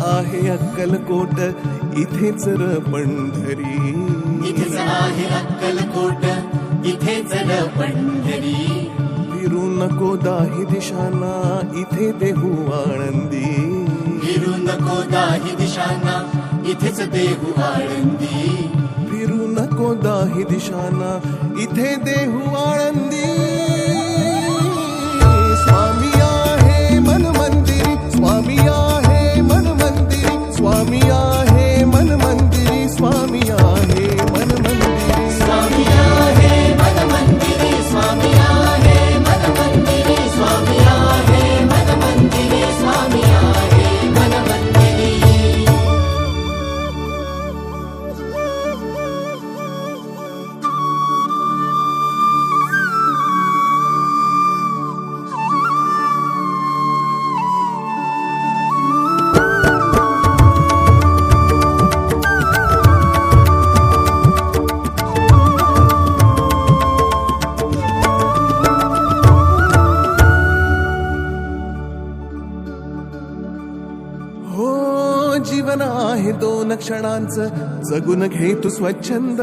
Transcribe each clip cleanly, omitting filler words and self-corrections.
आहे अक्कलकोट, इथेच र पंढरी. इथेच आहे अक्कलकोट, इथेच र पंढरी. फिरू नको दाही दिशांना, इथे देहू आळंदी. फिरू नको दाही दिशांना, इथेच देहू आळंदी. फिरू नको दाही दिशांना, इथे देहू आळंदी. स्वामी आहे मन मंदिरी, स्वामी आहे मन मंदिरी, स्वामी आहे मन मंदिरी, स्वामी आहे मन मंदिरी. स्वामी आहे मन मंदिरी, स्वामी आहे मन मंदिरी, स्वामी आहे मन मंदिरी, स्वामी आहे मन मंदिरी. जीवन आहे दोन क्षणांचं, जगून घे तू स्वच्छंद.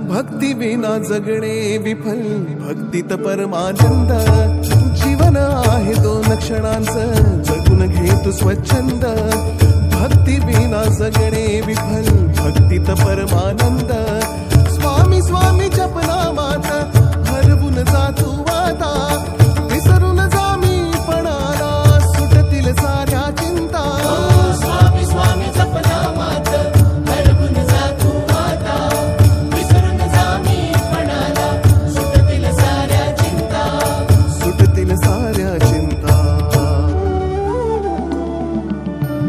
भक्ती विना जगणे विफल, भक्तीत परमानंद. जीवन आहे दोन क्षणांचं, जगून घे तू स्वच्छंद. भक्ती विना जगणे विफल, भक्तीत परमानंद. स्वामी स्वामी जपनामात हरवून जा तू आता, विसरून जा मी पणाला, सुटतील साऱ्या चिंता. स्वामी स्वामी जपनामात हरवून जा तू आता, विसरून जा मी पणाला, सुटतील साऱ्या चिंता. सुटतील साऱ्या चिंता.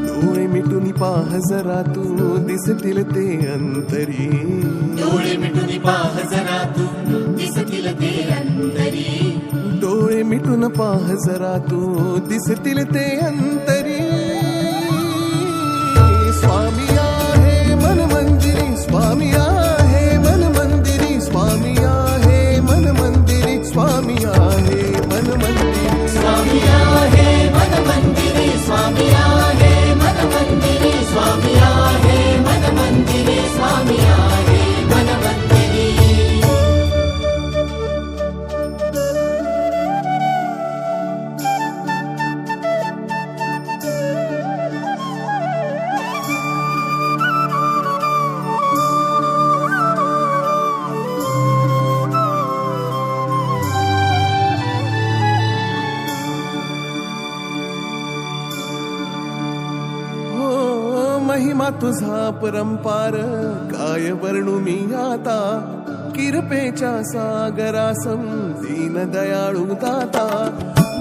डोळे मिटून पाह जरा तू, दिसतील ते अंतरी. डोळे मिटून पाह जरा तू, दिसतील ते अंतरी. डोळे मिटून पाह जरा तू, दिसतील ते अंतरी. स्वामी आहे मन मंदिरी, स्वामी आहे मन मंदिरी, स्वामी आहे मन मंदिरी, स्वामी आहे मन मंदिरी. स्वामी आहे मन मंदिरी, स्वामी आहे मन मंदिरी, स्वामी आहे मन मंदिरी, स्वामी आहे मन मंदिरी. महिमा तुझा परंपार, काय वर्णू मी आता. किरपेच्या सागरासम दीन दयाळू दाता.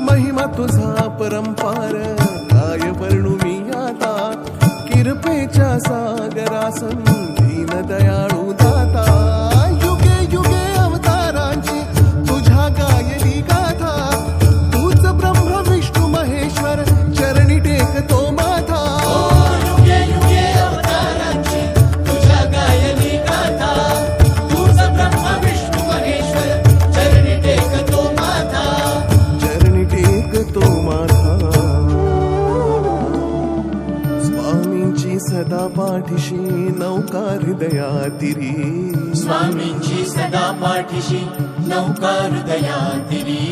महिमा तुझा परंपार, काय वर्णू मी आता. किरपेच्या सागरासम दीन दयाळू दाता. युगे युगे अवतारांची तुझ्या गायली गाथा. तूच ब्रह्म विष्णू महेश्वर, चरणी टेकतो माथा. सदा पाठीशी नौका हृदयातिरी. स्वामींची सदा पाठीशी नौका हृदयातिरी.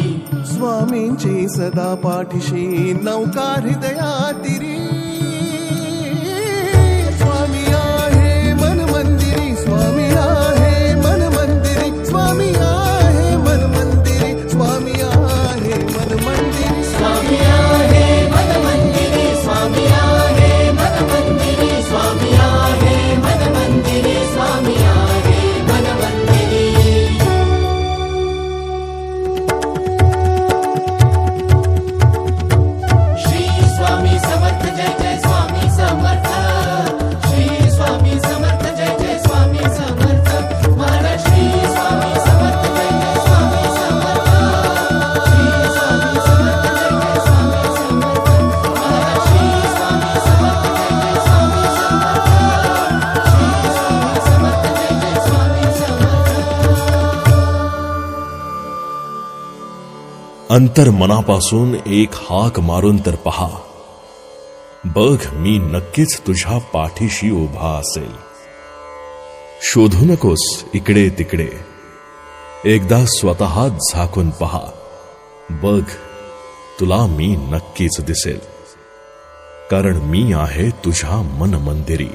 स्वामींची सदा पाठीशी नौका हृदयातिरी. स्वामी आहे मन मंदिरी, स्वामी आहे मन मंदिरी, स्वामी आहे मन मंदिरी, स्वामी आहे मन मंदिरी. स्वामी आहे मन मंदिरी, स्वामी आहे मन मंदिरी, स्वामी आहे मन मंदिरी, स्वामी आहे मन मंदिरी. श्री स्वामी समर्थ, जय जय स्वामी समर्थ. श्री स्वामी समर्थ, जय जय स्वामी समर्थ. महाराज श्री स्वामी समर्थ, जय जय स्वामी समर्थ. श्री स्वामी समर्थ, जय जय स्वामी समर्थ. महाराज श्री स्वामी समर्थ, जय जय स्वामी समर्थ. श्री स्वामी समर्थ, जय जय स्वामी समर्थ. अंतर मनापासून एक हाक मारून तर पहा. बघ मी नक्कीच तुझ्या पाठीशी उभा असेल. शोधू नकोस इकडे तिकडे, एकदा स्वतः झाकून पहा. बघ तुला मी नक्कीच दिसेल, कारण मी आहे तुझ्या मन मंदिरी.